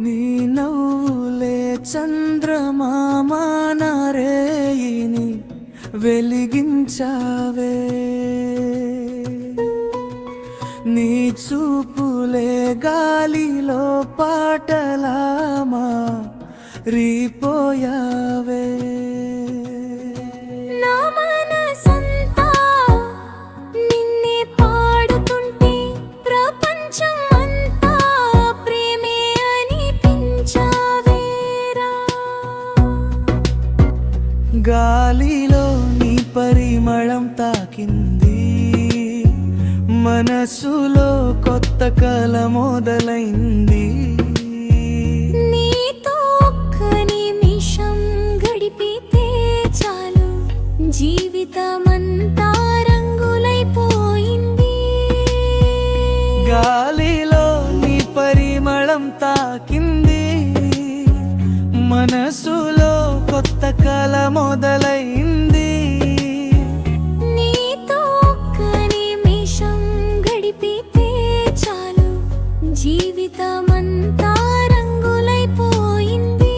నీ నవ్వులే చంద్రమామ రేయిని వెలిగించావే, నీ చూపులే గాలిలో పాటలామా రీపోయావే. గాలిలో నీ పరిమళం తాకింది, మనసులో కొత్త కల మొదలైంది. నీతో ఒక్క నిమిషం గడిపితే చాలు, జీవితమంతా రంగులైపోయింది. గాలిలో నీ పరిమళం తాకింది, మనసులో కొత్త కల మొదలైంది. నీతో ఒక్క నిమిషం గడిపితే చాలు, జీవితమంతా రంగులైపోయింది.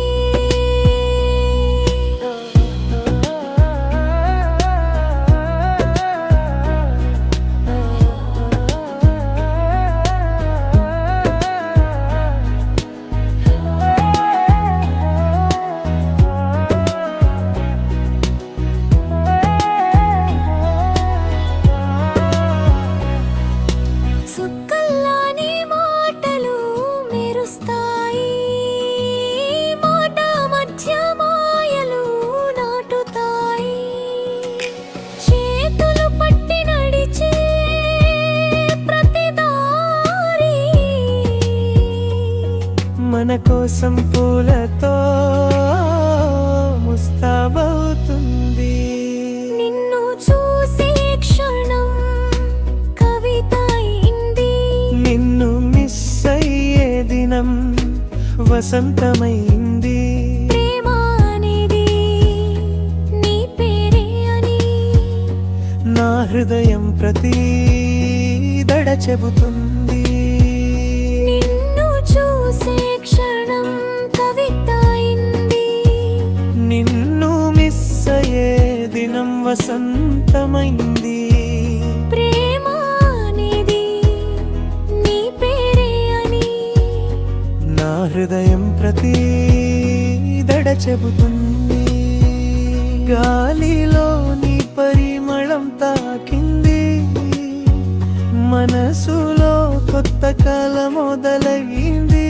సుక్కల్లాని మాటలు మెరుస్తాయి, మాట మధ్య మాయలు నాటుతాయి. చేతులు పట్టి నడిచే ప్రతి దారి మన కోసం పూలతో ముస్తాబవుతుంది. నిన్ను చూసే క్షణం కవిత అయింది, నిన్ను మిస్ అయ్యే దినం వసంతమైంది. ప్రేమ అనేది నీ పేరే అని నా హృదయం ప్రతి దడ చెబుతుంది. నిన్ను చూసే క్షణం కవిత అయింది, నిన్ను మిస్ అయ్యే దినం వసంతమైంది. ప్రేమ అనేది నీ పేరే అని నా హృదయం ప్రతి దడ చెబుతుంది. గాలిలో నీ పరిమళం తాకింది, మనసులో కొత్త కల మొదలైంది.